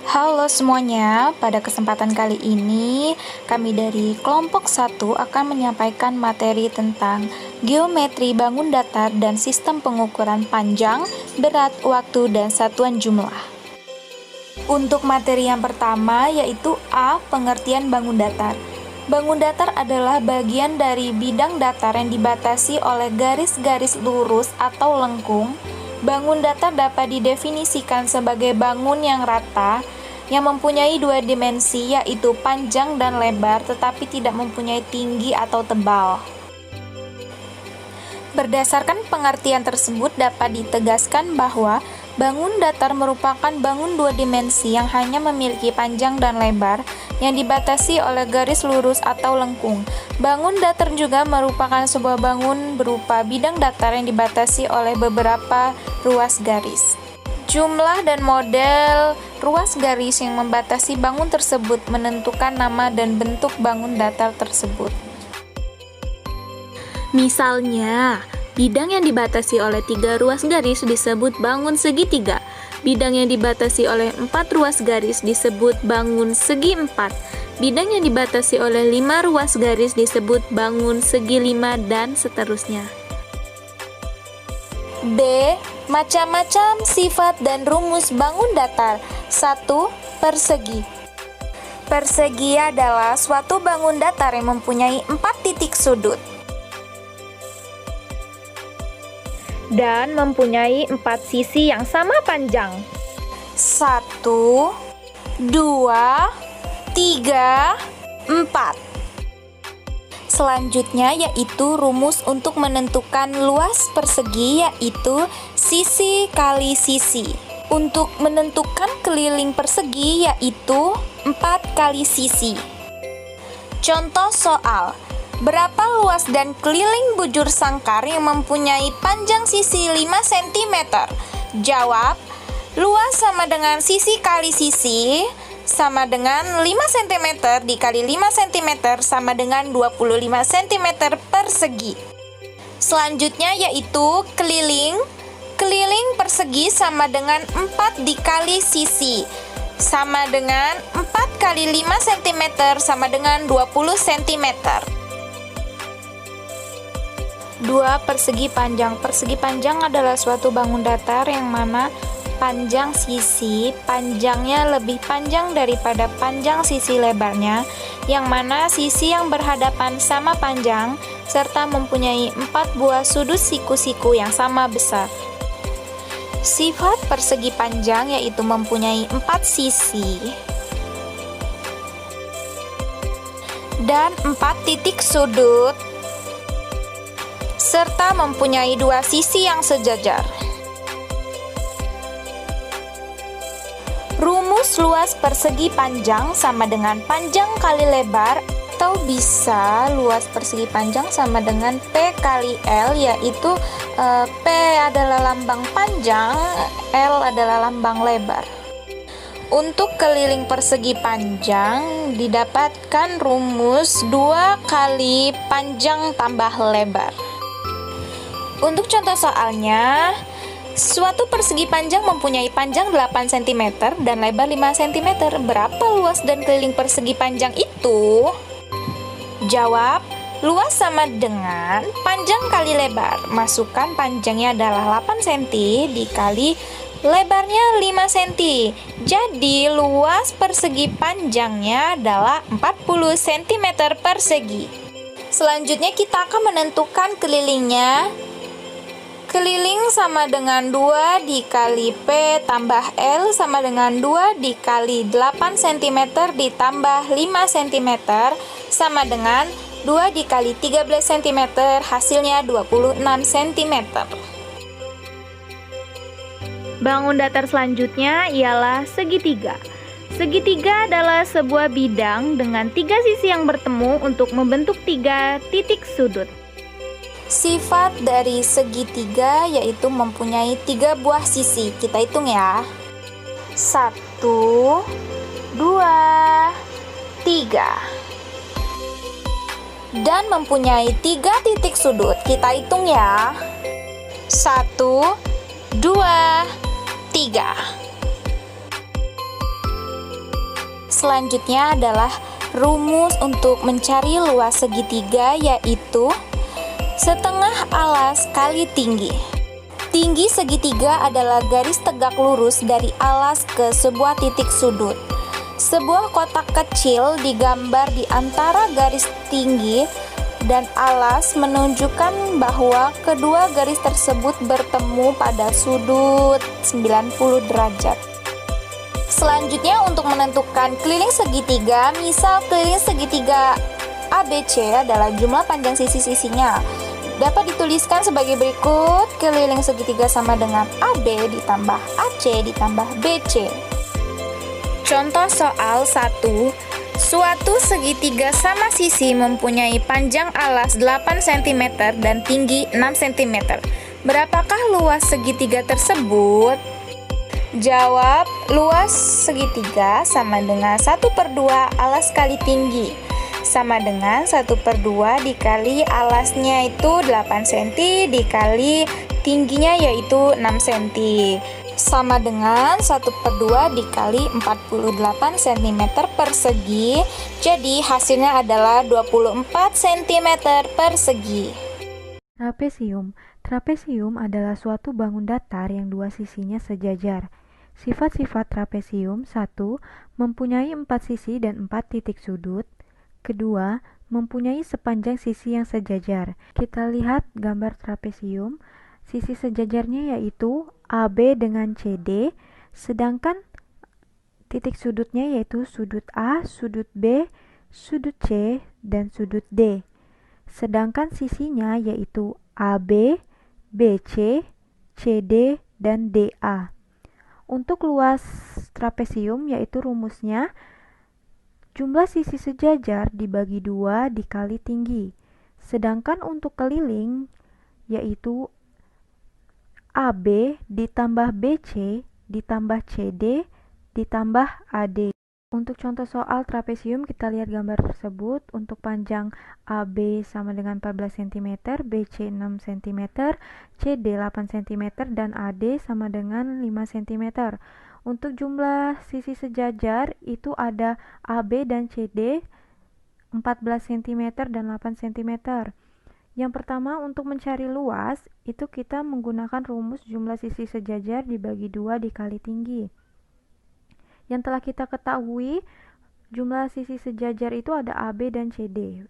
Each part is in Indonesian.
Halo semuanya, pada kesempatan kali ini kami dari kelompok 1 akan menyampaikan materi tentang geometri bangun datar dan sistem pengukuran panjang, berat, waktu, dan satuan jumlah. Untuk materi yang pertama yaitu A. Pengertian bangun datar. Bangun datar adalah bagian dari bidang datar yang dibatasi oleh garis-garis lurus atau lengkung. Bangun datar dapat didefinisikan sebagai bangun yang rata, yang mempunyai dua dimensi yaitu panjang dan lebar tetapi tidak mempunyai tinggi atau tebal. Berdasarkan pengertian tersebut dapat ditegaskan bahwa bangun datar merupakan bangun dua dimensi yang hanya memiliki panjang dan lebar yang dibatasi oleh garis lurus atau lengkung. Bangun datar juga merupakan sebuah bangun berupa bidang datar yang dibatasi oleh beberapa ruas garis. Jumlah dan model ruas garis yang membatasi bangun tersebut menentukan nama dan bentuk bangun datar tersebut. Misalnya, bidang yang dibatasi oleh 3 ruas garis disebut bangun segitiga. Bidang yang dibatasi oleh 4 ruas garis disebut bangun segi 4. Bidang yang dibatasi oleh 5 ruas garis disebut bangun segi 5 dan seterusnya. B. Macam-macam sifat dan rumus bangun datar. 1. Persegi. Persegi adalah suatu bangun datar yang mempunyai 4 titik sudut dan mempunyai 4 sisi yang sama panjang. 1, 2, 3, 4. Selanjutnya yaitu rumus untuk menentukan luas persegi yaitu sisi kali sisi. Untuk menentukan keliling persegi yaitu 4 kali sisi. Contoh soal. Berapa luas dan keliling bujur sangkar yang mempunyai panjang sisi 5 cm? Jawab, luas sama dengan sisi kali sisi sama dengan 5 cm dikali 5 cm sama dengan 25 cm persegi. Selanjutnya yaitu keliling. Keliling persegi sama dengan 4 dikali sisi sama dengan 4 kali 5 cm sama dengan 20 cm. 2. Persegi panjang. Persegi panjang adalah suatu bangun datar yang mana panjang sisi panjangnya lebih panjang daripada panjang sisi lebarnya, yang mana sisi yang berhadapan sama panjang serta mempunyai 4 buah sudut siku-siku yang sama besar. Sifat persegi panjang yaitu mempunyai 4 sisi dan 4 titik sudut serta mempunyai 2 sisi yang sejajar. Rumus luas persegi panjang sama dengan panjang kali lebar, atau bisa luas persegi panjang sama dengan P kali L, yaitu P adalah lambang panjang, L adalah lambang lebar. Untuk keliling persegi panjang didapatkan rumus 2 kali panjang tambah lebar. Untuk contoh soalnya, suatu persegi panjang mempunyai panjang 8 cm dan lebar 5 cm. Berapa luas dan keliling persegi panjang itu? Jawab, luas sama dengan panjang kali lebar. Masukkan panjangnya adalah 8 cm dikali lebarnya 5 cm. Jadi luas persegi panjangnya adalah 40 cm persegi. Selanjutnya kita akan menentukan kelilingnya. Keliling sama dengan 2 dikali P tambah L sama dengan 2 dikali 8 cm ditambah 5 cm sama dengan 2 dikali 13 cm, hasilnya 26 cm. Bangun datar selanjutnya ialah segitiga. Segitiga adalah sebuah bidang dengan 3 sisi yang bertemu untuk membentuk 3 titik sudut. Sifat dari segitiga yaitu mempunyai 3 buah sisi. Kita hitung ya. 1, 2, 3. Dan mempunyai 3 titik sudut. Kita hitung ya. 1, 2, 3. Selanjutnya adalah rumus untuk mencari luas segitiga, yaitu setengah alas kali tinggi. Tinggi segitiga adalah garis tegak lurus dari alas ke sebuah titik sudut. Sebuah kotak kecil digambar di antara garis tinggi dan alas menunjukkan bahwa kedua garis tersebut bertemu pada sudut 90 derajat. Selanjutnya untuk menentukan keliling segitiga, misal keliling segitiga ABC adalah jumlah panjang sisi-sisinya. Dapat dituliskan sebagai berikut: keliling segitiga sama dengan AB ditambah AC ditambah BC. Contoh soal 1. Suatu segitiga sama sisi mempunyai panjang alas 8 cm dan tinggi 6 cm. Berapakah luas segitiga tersebut? Jawab, luas segitiga sama dengan 1/2 alas kali tinggi, sama dengan 1/2 dikali alasnya itu 8 cm dikali tingginya yaitu 6 cm, sama dengan 1/2 dikali 48 cm persegi. Jadi hasilnya adalah 24 cm persegi. Trapesium. Trapesium adalah suatu bangun datar yang dua sisinya sejajar. Sifat-sifat trapesium: 1. Mempunyai 4 sisi dan 4 titik sudut. Kedua, mempunyai sepanjang sisi yang sejajar. Kita lihat gambar trapesium. Sisi sejajarnya yaitu AB dengan CD, sedangkan titik sudutnya yaitu sudut A, sudut B, sudut C, dan sudut D. Sedangkan sisinya yaitu AB, BC, CD, dan DA. Untuk luas trapesium yaitu rumusnya jumlah sisi sejajar dibagi 2 dikali tinggi. Sedangkan untuk keliling yaitu AB ditambah BC ditambah CD ditambah AD. Untuk contoh soal trapesium kita lihat gambar tersebut. Untuk panjang AB sama dengan 14 cm, BC 6 cm, CD 8 cm, dan AD sama dengan 5 cm. Untuk jumlah sisi sejajar itu ada AB dan CD 14 cm dan 8 cm. Yang pertama, untuk mencari luas, itu kita menggunakan rumus jumlah sisi sejajar dibagi 2 dikali tinggi. Yang telah kita ketahui, jumlah sisi sejajar itu ada AB dan CD.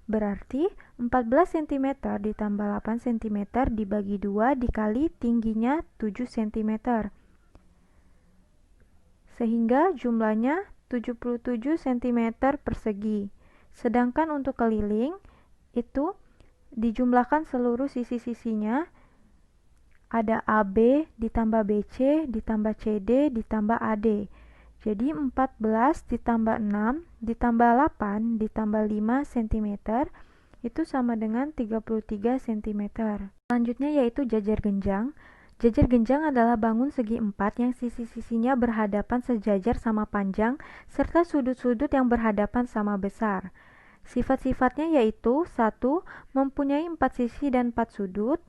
Berarti 14 cm ditambah 8 cm dibagi 2 dikali tingginya 7 cm. Sehingga jumlahnya 77 cm persegi. Sedangkan untuk keliling, itu dijumlahkan seluruh sisi-sisinya, ada AB ditambah BC ditambah CD ditambah AD. Jadi 14 ditambah 6 ditambah 8 ditambah 5 cm itu sama dengan 33 cm. Selanjutnya yaitu jajar genjang. Jajar genjang adalah bangun segi 4 yang sisi-sisinya berhadapan sejajar sama panjang serta sudut-sudut yang berhadapan sama besar. Sifat-sifatnya yaitu: 1. Mempunyai 4 sisi dan 4 sudut.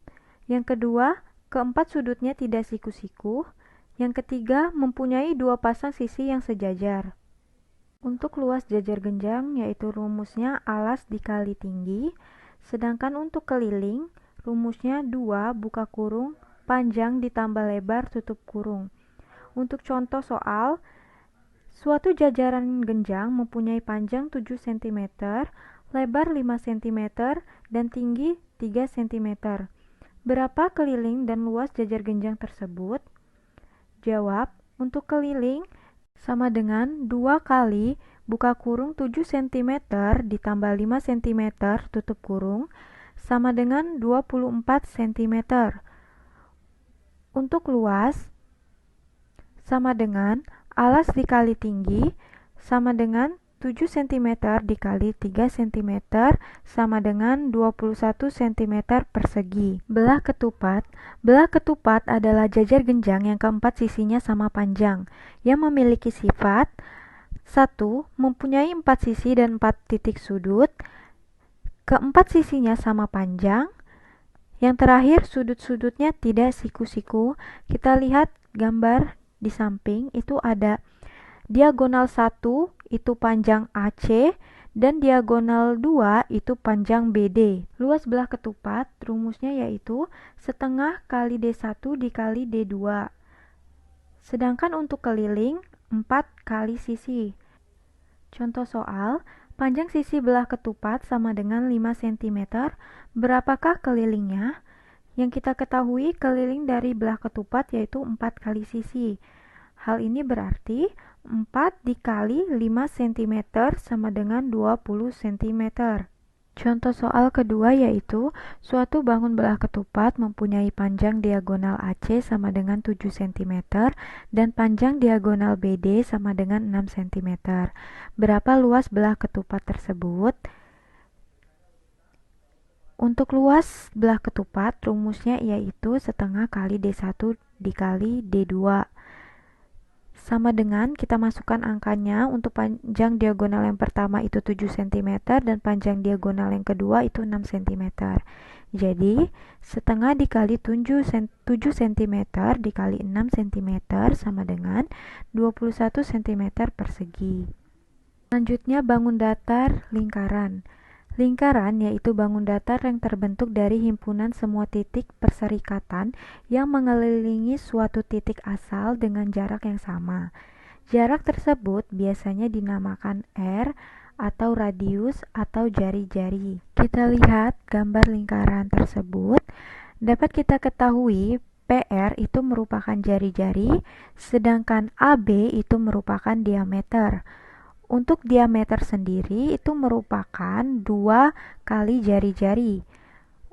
Yang kedua, keempat sudutnya tidak siku-siku. Yang ketiga, mempunyai 2 pasang sisi yang sejajar. Untuk luas jajar genjang yaitu rumusnya alas dikali tinggi. Sedangkan untuk keliling, rumusnya 2 buka kurung panjang ditambah lebar tutup kurung. Untuk contoh soal, suatu jajaran genjang mempunyai panjang 7 cm, lebar 5 cm, dan tinggi 3 cm. Berapa keliling dan luas jajar genjang tersebut? Jawab, untuk keliling sama dengan 2 kali buka kurung 7 cm ditambah 5 cm tutup kurung sama dengan 24 cm. Untuk luas sama dengan alas dikali tinggi sama dengan 7 cm dikali 3 cm sama dengan 21 cm persegi. Belah ketupat. Belah ketupat adalah jajar genjang yang keempat sisinya sama panjang, yang memiliki sifat: 1. Mempunyai 4 sisi dan 4 titik sudut. Keempat sisinya sama panjang. Yang terakhir, sudut-sudutnya tidak siku-siku. Kita lihat gambar di samping, itu ada diagonal 1 itu panjang AC, dan diagonal 2 itu panjang BD. Luas belah ketupat rumusnya yaitu setengah kali D1 dikali D2. Sedangkan untuk keliling 4 kali sisi. Contoh soal, panjang sisi belah ketupat sama dengan 5 cm. Berapakah kelilingnya? Yang kita ketahui keliling dari belah ketupat yaitu 4 kali sisi. Hal ini berarti 4 dikali 5 cm sama dengan 20 cm. Contoh soal kedua yaitu suatu bangun belah ketupat mempunyai panjang diagonal AC sama dengan 7 cm dan panjang diagonal BD sama dengan 6 cm. Berapa luas belah ketupat tersebut? Untuk luas belah ketupat rumusnya yaitu setengah kali D1 dikali D2. Sama dengan kita masukkan angkanya. Untuk panjang diagonal yang pertama itu 7 cm dan panjang diagonal yang kedua itu 6 cm. Jadi setengah dikali 7 cm dikali 6 cm sama dengan 21 cm persegi. Selanjutnya bangun datar lingkaran. Lingkaran yaitu bangun datar yang terbentuk dari himpunan semua titik perserikatan yang mengelilingi suatu titik asal dengan jarak yang sama. Jarak tersebut biasanya dinamakan R atau radius atau jari-jari. Kita lihat gambar lingkaran tersebut. Dapat kita ketahui PR itu merupakan jari-jari, sedangkan AB itu merupakan diameter. Untuk diameter sendiri itu merupakan 2 kali jari-jari.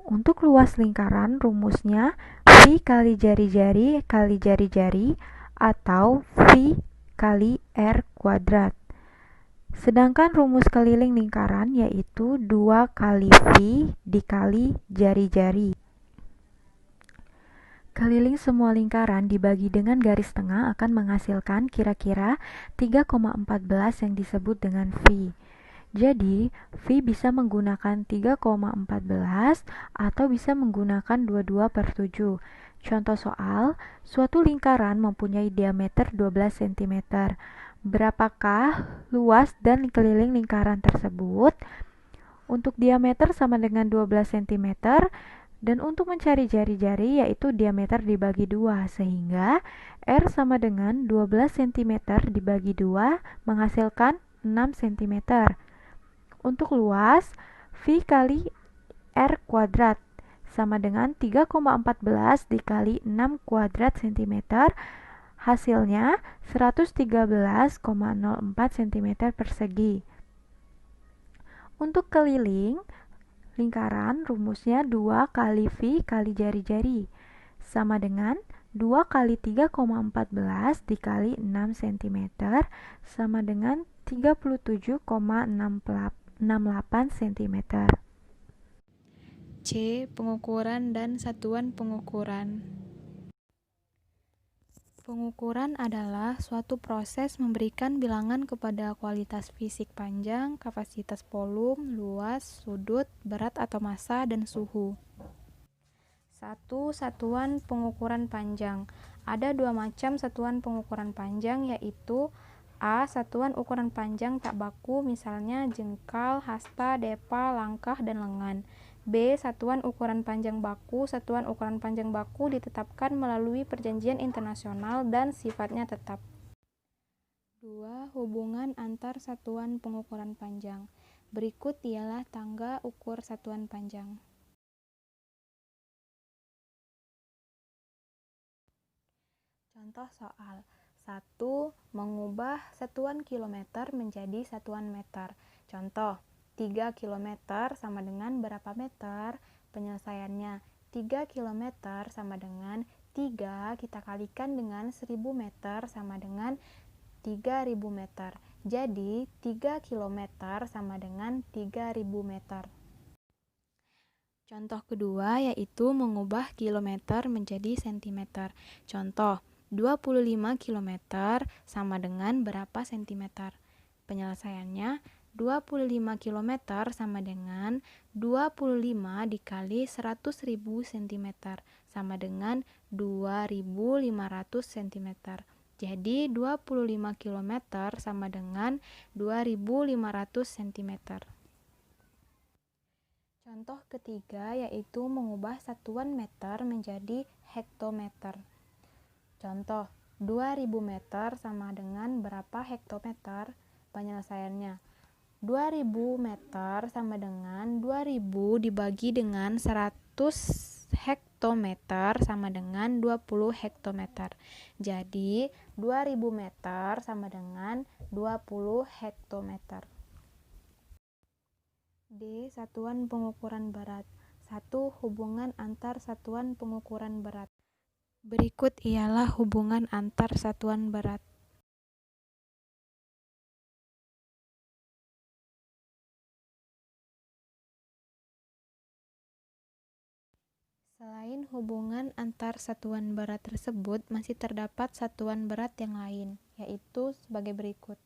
Untuk luas lingkaran rumusnya V kali jari-jari kali jari-jari atau V kali R kuadrat. Sedangkan rumus keliling lingkaran yaitu 2 kali V dikali jari-jari. Keliling semua lingkaran dibagi dengan garis tengah akan menghasilkan kira-kira 3,14 yang disebut dengan V. Jadi, V bisa menggunakan 3,14 atau bisa menggunakan 22/7. Contoh soal, suatu lingkaran mempunyai diameter 12 cm. Berapakah luas dan keliling lingkaran tersebut? Untuk diameter sama dengan 12 cm, dan untuk mencari jari-jari yaitu diameter dibagi 2, sehingga R sama dengan 12 cm dibagi 2 menghasilkan 6 cm. Untuk luas, V kali R kuadrat sama dengan 3,14 dikali 6 kuadrat cm, hasilnya 113,04 cm persegi. Untuk keliling lingkaran rumusnya 2 kali V kali jari-jari sama dengan 2 kali 3,14 dikali 6 cm sama dengan 37,68 cm. C. Pengukuran dan satuan pengukuran. Pengukuran adalah suatu proses memberikan bilangan kepada kualitas fisik panjang, kapasitas volume, luas, sudut, berat atau massa, dan suhu. 1. Satuan pengukuran panjang. Ada 2 macam satuan pengukuran panjang, yaitu A. Satuan ukuran panjang tak baku, misalnya jengkal, hasta, depa, langkah, dan lengan. B. Satuan ukuran panjang baku. Satuan ukuran panjang baku ditetapkan melalui perjanjian internasional dan sifatnya tetap. 2. Hubungan antar satuan pengukuran panjang. Berikut ialah tangga ukur satuan panjang. Contoh soal 1. Mengubah satuan kilometer menjadi satuan meter. Contoh, 3 km sama dengan berapa meter? Penyelesaiannya, 3 km sama dengan 3 kita kalikan dengan 1000 meter sama dengan 3000 meter. Jadi, 3 km sama dengan 3000 meter. Contoh kedua yaitu mengubah kilometer menjadi sentimeter. Contoh, 25 km sama dengan berapa sentimeter? Penyelesaiannya, 25 km sama dengan 25 dikali 100.000 cm sama dengan 2500 cm. Jadi 25 km sama dengan 2.500 cm. Contoh ketiga yaitu mengubah satuan meter menjadi hektometer. Contoh, 2000 meter sama dengan berapa hektometer? Penyelesaiannya, 2000 meter sama dengan 2000 dibagi dengan 100 hektometer sama dengan 20 hektometer. Jadi, 2000 meter sama dengan 20 hektometer. D. Satuan pengukuran berat. 1. Hubungan antar satuan pengukuran berat. Berikut ialah hubungan antar satuan berat. Selain hubungan antar satuan berat tersebut, masih terdapat satuan berat yang lain, yaitu sebagai berikut.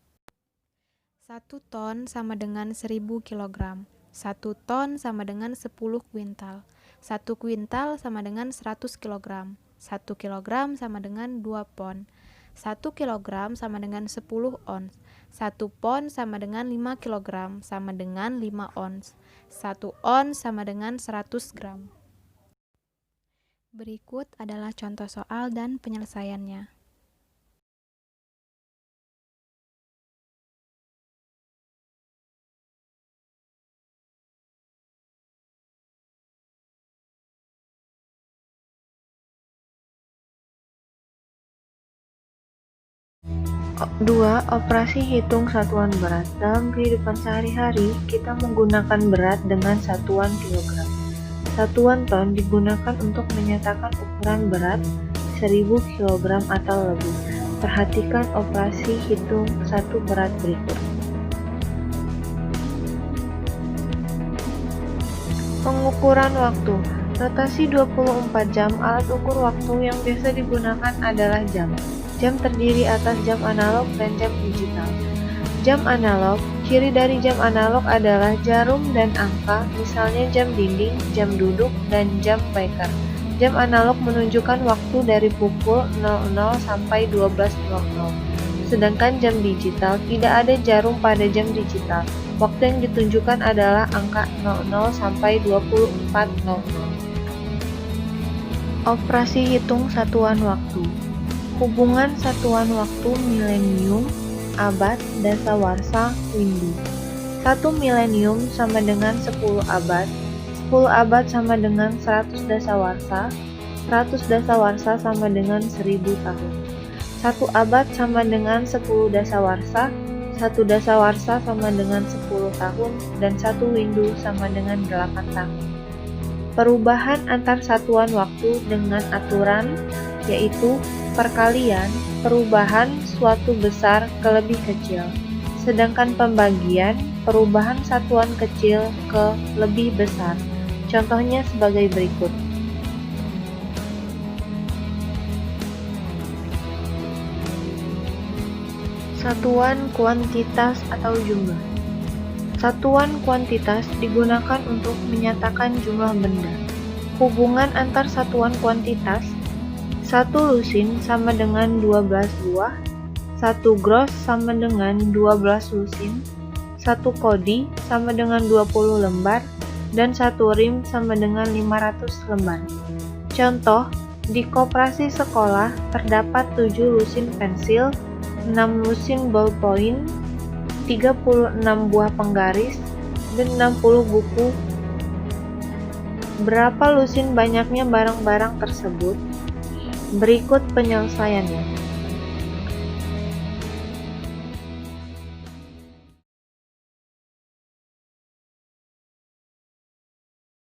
1 ton sama dengan 1000 kg. 1 ton sama dengan 10 kuintal. 1 kuintal sama dengan 100 kg. 1 kg sama dengan 2 pon. 1 kg sama dengan 10 ons. 1 pon sama dengan 5 kg sama dengan 5 ons. 1 ons sama dengan 100 gram. Berikut adalah contoh soal dan penyelesaiannya. Dua, operasi hitung satuan berat. Dalam kehidupan sehari-hari, kita menggunakan berat dengan satuan kilogram. Satuan ton digunakan untuk menyatakan ukuran berat 1000 kg atau lebih. Perhatikan operasi hitung satu berat berikut. Pengukuran waktu. Rotasi 24 jam, alat ukur waktu yang biasa digunakan adalah jam. Jam terdiri atas jam analog dan jam digital. Jam analog, ciri dari jam analog adalah jarum dan angka, misalnya jam dinding, jam duduk, dan jam waker. Jam analog menunjukkan waktu dari pukul 00 sampai 12.00. Sedangkan jam digital tidak ada jarum pada jam digital. Waktu yang ditunjukkan adalah angka 00 sampai 24.00. Operasi hitung satuan waktu. Hubungan satuan waktu milenium, abad, dasawarsa, windu. 1 milenium sama dengan 10 abad, 10 abad sama dengan 100 dasawarsa, 100 dasawarsa sama dengan 1000 tahun. 1 abad sama dengan 10 dasawarsa, 1 dasawarsa sama dengan 10 tahun, dan 1 windu sama dengan 8 tahun. Perubahan antar satuan waktu dengan aturan, yaitu perkalian, perubahan suatu besar ke lebih kecil, sedangkan pembagian, perubahan satuan kecil ke lebih besar. Contohnya sebagai berikut. Satuan kuantitas atau jumlah. Satuan kuantitas digunakan untuk menyatakan jumlah benda. Hubungan antar satuan kuantitas: 1 lusin sama dengan 12 buah, 1 gros sama dengan 12 lusin, 1 kodi sama dengan 20 lembar, dan 1 rim sama dengan 500 lembar. Contoh, di koperasi sekolah terdapat 7 lusin pensil, 6 lusin ballpoint, 36 buah penggaris, dan 60 buku. Berapa lusin banyaknya barang-barang tersebut? Berikut penyelesaiannya.